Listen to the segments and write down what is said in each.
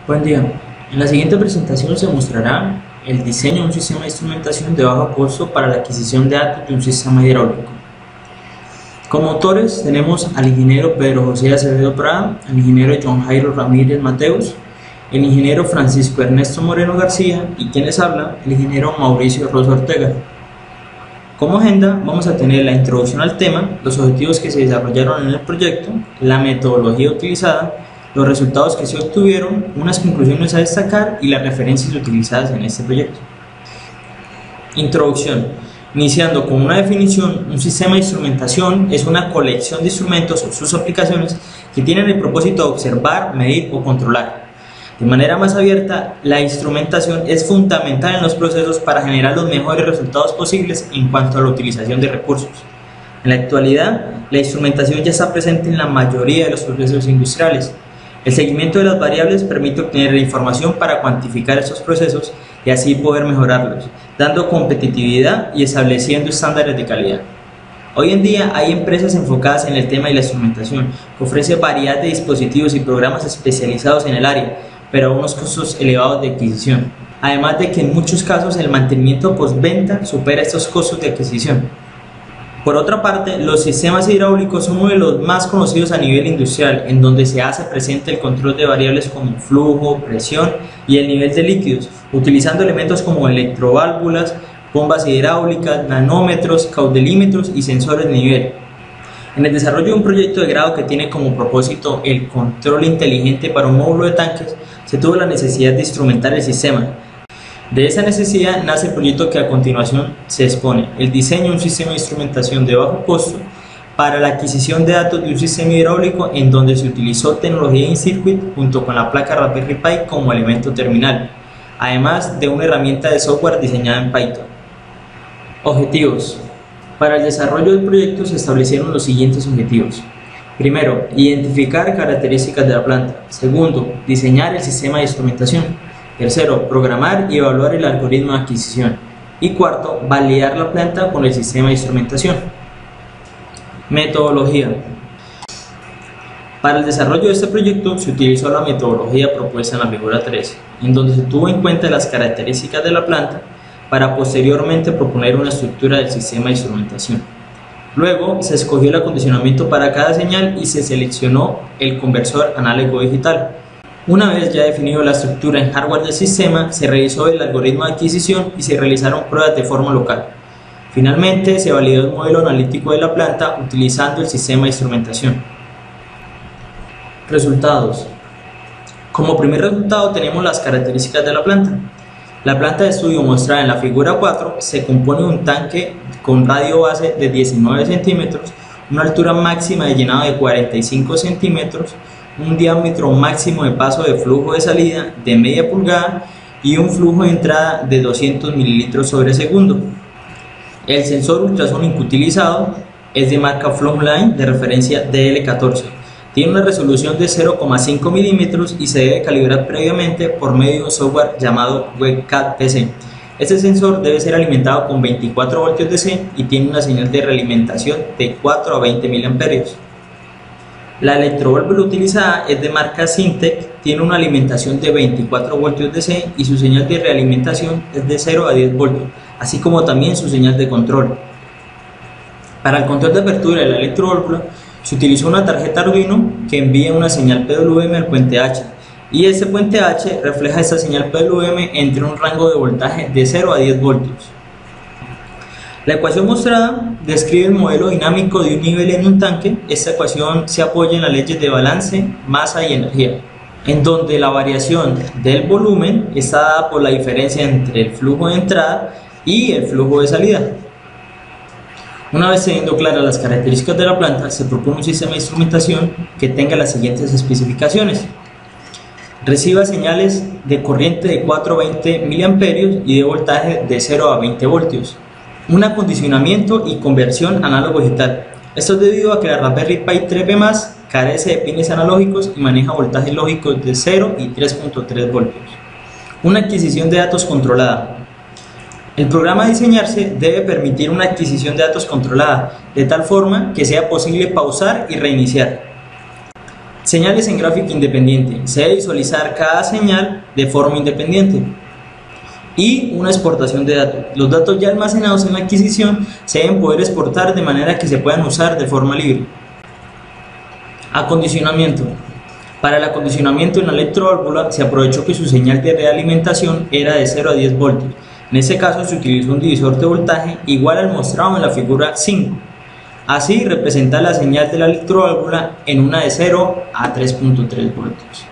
Buen día. En la siguiente presentación se mostrará el diseño de un sistema de instrumentación de bajo costo para la adquisición de datos de un sistema hidráulico. Como autores tenemos al ingeniero Pedro José Acevedo Prada, al ingeniero John Jairo Ramírez Mateus, el ingeniero Francisco Ernesto Moreno García y quien les habla, el ingeniero Mauricio Rosa Ortega. Como agenda vamos a tener la introducción al tema, los objetivos que se desarrollaron en el proyecto, la metodología utilizada, los resultados que se obtuvieron, unas conclusiones a destacar y las referencias utilizadas en este proyecto. Introducción. Iniciando con una definición, un sistema de instrumentación es una colección de instrumentos o sus aplicaciones que tienen el propósito de observar, medir o controlar. De manera más abierta, la instrumentación es fundamental en los procesos para generar los mejores resultados posibles en cuanto a la utilización de recursos. En la actualidad, la instrumentación ya está presente en la mayoría de los procesos industriales. El seguimiento de las variables permite obtener la información para cuantificar estos procesos y así poder mejorarlos, dando competitividad y estableciendo estándares de calidad. Hoy en día hay empresas enfocadas en el tema de la instrumentación que ofrecen variedad de dispositivos y programas especializados en el área, pero a unos costos elevados de adquisición. Además de que en muchos casos el mantenimiento postventa supera estos costos de adquisición. Por otra parte, los sistemas hidráulicos son uno de los más conocidos a nivel industrial, en donde se hace presente el control de variables como flujo, presión y el nivel de líquidos, utilizando elementos como electroválvulas, bombas hidráulicas, nanómetros, caudelímetros y sensores de nivel. En el desarrollo de un proyecto de grado que tiene como propósito el control inteligente para un módulo de tanques, se tuvo la necesidad de instrumentar el sistema. De esa necesidad nace el proyecto que a continuación se expone, el diseño de un sistema de instrumentación de bajo costo para la adquisición de datos de un sistema hidráulico en donde se utilizó tecnología in-circuit junto con la placa Raspberry Pi como elemento terminal, además de una herramienta de software diseñada en Python. Objetivos. Para el desarrollo del proyecto se establecieron los siguientes objetivos. Primero, identificar características de la planta. Segundo, diseñar el sistema de instrumentación. Tercero, programar y evaluar el algoritmo de adquisición. Y cuarto, validar la planta con el sistema de instrumentación. Metodología. Para el desarrollo de este proyecto se utilizó la metodología propuesta en la figura 3, en donde se tuvo en cuenta las características de la planta para posteriormente proponer una estructura del sistema de instrumentación. Luego se escogió el acondicionamiento para cada señal y se seleccionó el conversor análogo digital. Una vez ya definido la estructura en hardware del sistema, se realizó el algoritmo de adquisición y se realizaron pruebas de forma local. Finalmente, se validó el modelo analítico de la planta utilizando el sistema de instrumentación. Resultados. Como primer resultado tenemos las características de la planta. La planta de estudio mostrada en la figura 4 se compone de un tanque con radio base de 19 centímetros, una altura máxima de llenado de 45 centímetros, un diámetro máximo de paso de flujo de salida de media pulgada y un flujo de entrada de 200 mililitros sobre segundo. El sensor ultrasónico utilizado es de marca Flowline de referencia DL14. Tiene una resolución de 0,5 milímetros y se debe calibrar previamente por medio de un software llamado WebCat PC. Este sensor debe ser alimentado con 24 voltios DC y tiene una señal de realimentación de 4 a 20 miliamperios. La electroválvula utilizada es de marca Syntec, tiene una alimentación de 24 voltios DC y su señal de realimentación es de 0 a 10 voltios, así como también su señal de control. Para el control de apertura de la electroválvula se utilizó una tarjeta Arduino que envía una señal PWM al puente H y este puente H refleja esta señal PWM entre un rango de voltaje de 0 a 10 voltios. La ecuación mostrada describe el modelo dinámico de un nivel en un tanque. Esta ecuación se apoya en las leyes de balance, masa y energía, en donde la variación del volumen está dada por la diferencia entre el flujo de entrada y el flujo de salida. Una vez teniendo claras las características de la planta, se propone un sistema de instrumentación que tenga las siguientes especificaciones. Reciba señales de corriente de 4 a 20 miliamperios y de voltaje de 0 a 20 voltios. Un acondicionamiento y conversión análogo digital. Esto es debido a que la Raspberry Pi 3B+, carece de pines analógicos y maneja voltajes lógicos de 0 y 3.3 voltios. Una adquisición de datos controlada. El programa a diseñarse debe permitir una adquisición de datos controlada, de tal forma que sea posible pausar y reiniciar. Señales en gráfica independiente. Se debe visualizar cada señal de forma independiente. Y una exportación de datos. Los datos ya almacenados en la adquisición se deben poder exportar de manera que se puedan usar de forma libre. Acondicionamiento. Para el acondicionamiento en la electroválvula se aprovechó que su señal de realimentación era de 0 a 10 voltios. En este caso se utilizó un divisor de voltaje igual al mostrado en la figura 5. Así representa la señal de la electroválvula en una de 0 a 3.3 voltios.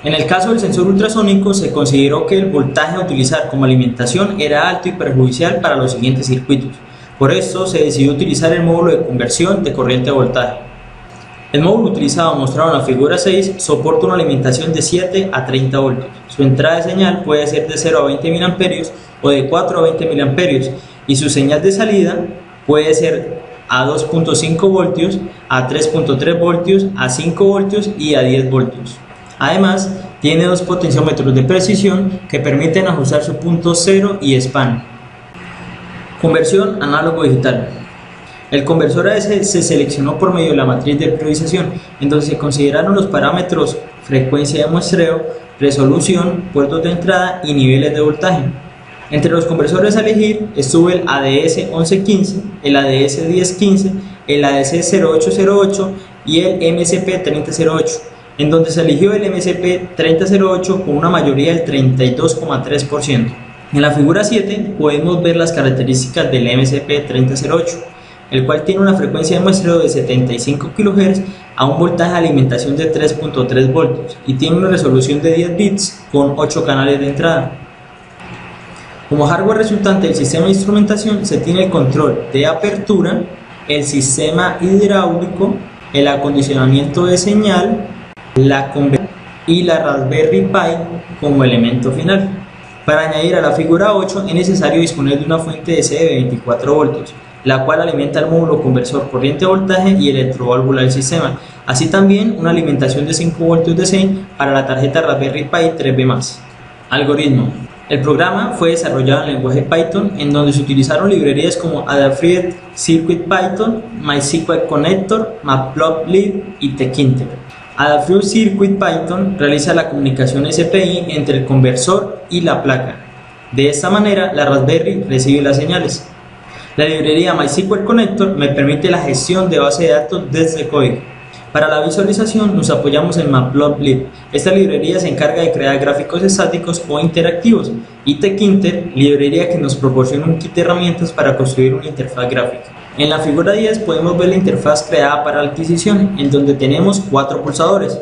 En el caso del sensor ultrasónico se consideró que el voltaje a utilizar como alimentación era alto y perjudicial para los siguientes circuitos. Por esto se decidió utilizar el módulo de conversión de corriente a voltaje. El módulo utilizado mostrado en la figura 6 soporta una alimentación de 7 a 30 voltios. Su entrada de señal puede ser de 0 a 20 mA o de 4 a 20 mA y su señal de salida puede ser a 2.5 voltios, a 3.3 voltios, a 5 voltios y a 10 voltios. Además, tiene dos potenciómetros de precisión que permiten ajustar su punto cero y span. Conversión análogo-digital. El conversor ADC se seleccionó por medio de la matriz de priorización, en donde se consideraron los parámetros frecuencia de muestreo, resolución, puertos de entrada y niveles de voltaje. Entre los conversores a elegir estuvo el ADS 1115, el ADS 1015, el ADS 0808 y el MSP 3008, en donde se eligió el MSP 3008 con una mayoría del 32,3%. En la figura 7 podemos ver las características del MSP 3008, el cual tiene una frecuencia de muestreo de 75 kHz a un voltaje de alimentación de 3.3 voltios y tiene una resolución de 10 bits con 8 canales de entrada. Como hardware resultante del sistema de instrumentación se tiene el control de apertura, el sistema hidráulico, el acondicionamiento de señal, la conversión y la Raspberry Pi como elemento final. Para añadir a la figura 8 es necesario disponer de una fuente DC de 24 voltios, la cual alimenta el módulo conversor corriente-voltaje y electroválvula del sistema, así también una alimentación de 5 voltios DC para la tarjeta Raspberry Pi 3B+. Algoritmo. El programa fue desarrollado en lenguaje Python, en donde se utilizaron librerías como Adafruit CircuitPython, MySQL Connector, Matplotlib y Tkinter. Adafruit CircuitPython realiza la comunicación SPI entre el conversor y la placa. De esta manera, la Raspberry recibe las señales. La librería MySQL Connector me permite la gestión de base de datos desde código. Para la visualización nos apoyamos en Matplotlib. Esta librería se encarga de crear gráficos estáticos o interactivos, y Tkinter, librería que nos proporciona un kit de herramientas para construir una interfaz gráfica. En la figura 10 podemos ver la interfaz creada para la adquisición, en donde tenemos 4 pulsadores: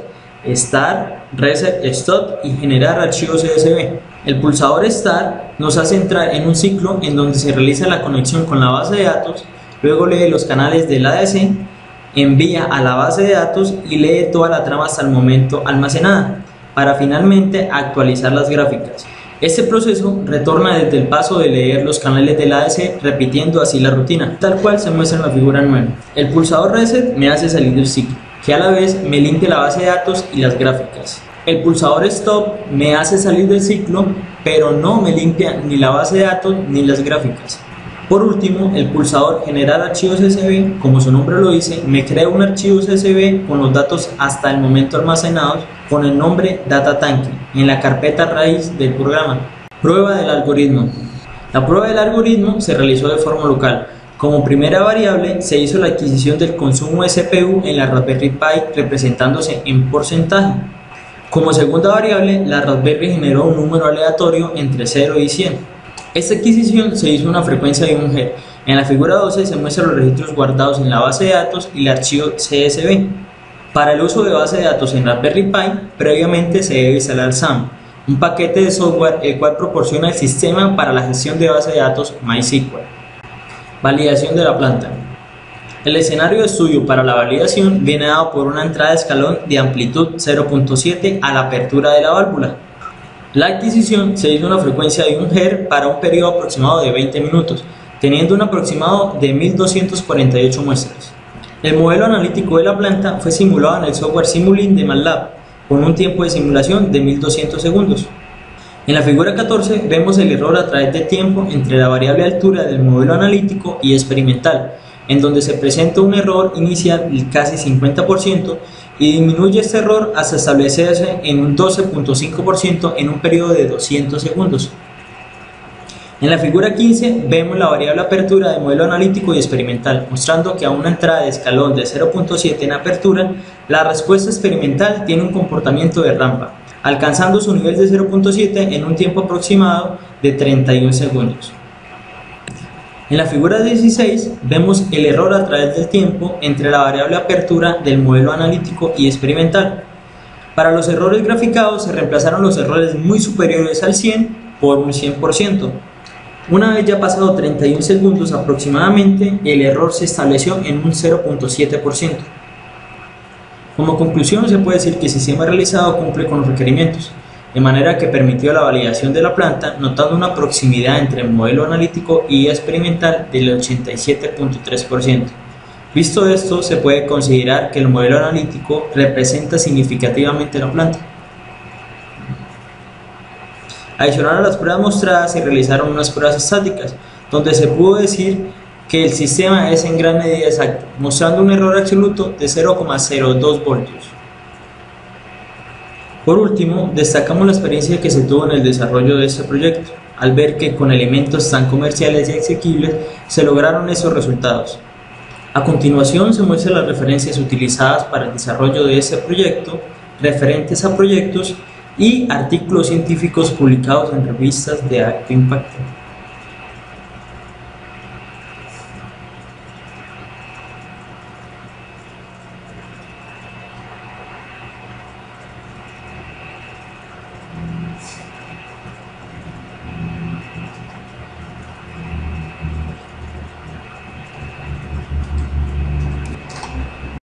Start, Reset, Stop y Generar archivos CSV. El pulsador Start nos hace entrar en un ciclo en donde se realiza la conexión con la base de datos, luego lee los canales del ADC, envía a la base de datos y lee toda la trama hasta el momento almacenada, para finalmente actualizar las gráficas. Este proceso retorna desde el paso de leer los canales del ADC, repitiendo así la rutina, tal cual se muestra en la figura 9. El pulsador Reset me hace salir del ciclo, que a la vez me limpia la base de datos y las gráficas. El pulsador Stop me hace salir del ciclo, pero no me limpia ni la base de datos ni las gráficas. Por último, el pulsador Generar archivos CSV, como su nombre lo dice, me crea un archivo CSV con los datos hasta el momento almacenados con el nombre DataTank en la carpeta raíz del programa. Prueba del algoritmo. La prueba del algoritmo se realizó de forma local. Como primera variable se hizo la adquisición del consumo de CPU en la Raspberry Pi representándose en porcentaje. Como segunda variable, la Raspberry generó un número aleatorio entre 0 y 100. Esta adquisición se hizo a una frecuencia de 1 Hz. En la figura 12 se muestran los registros guardados en la base de datos y el archivo CSV. Para el uso de base de datos en Raspberry Pi, previamente se debe instalar SAM, un paquete de software el cual proporciona el sistema para la gestión de base de datos MySQL. Validación de la planta. El escenario de estudio para la validación viene dado por una entrada de escalón de amplitud 0.7 a la apertura de la válvula. La adquisición se hizo a una frecuencia de 1 Hz para un periodo aproximado de 20 minutos, teniendo un aproximado de 1248 muestras. El modelo analítico de la planta fue simulado en el software Simulink de MATLAB, con un tiempo de simulación de 1200 segundos. En la figura 14 vemos el error a través de tiempo entre la variable altura del modelo analítico y experimental, en donde se presenta un error inicial del casi 50% y disminuye este error hasta establecerse en un 12.5% en un periodo de 200 segundos. En la figura 15 vemos la variable apertura de modelo analítico y experimental, mostrando que a una entrada de escalón de 0.7 en apertura, la respuesta experimental tiene un comportamiento de rampa, alcanzando su nivel de 0.7 en un tiempo aproximado de 31 segundos. En la figura 16 vemos el error a través del tiempo entre la variable apertura del modelo analítico y experimental. Para los errores graficados se reemplazaron los errores muy superiores al 100 por un 100%. Una vez ya pasado 31 segundos aproximadamente, el error se estableció en un 0.7%. Como conclusión se puede decir que el sistema realizado cumple con los requerimientos, de manera que permitió la validación de la planta, notando una proximidad entre el modelo analítico y experimental del 87.3%. Visto esto, se puede considerar que el modelo analítico representa significativamente la planta. Adicional a las pruebas mostradas, se realizaron unas pruebas estáticas, donde se pudo decir que el sistema es en gran medida exacto, mostrando un error absoluto de 0,02 voltios. Por último, destacamos la experiencia que se tuvo en el desarrollo de este proyecto, al ver que con elementos tan comerciales y asequibles se lograron esos resultados. A continuación se muestran las referencias utilizadas para el desarrollo de este proyecto, referentes a proyectos y artículos científicos publicados en revistas de alto impacto.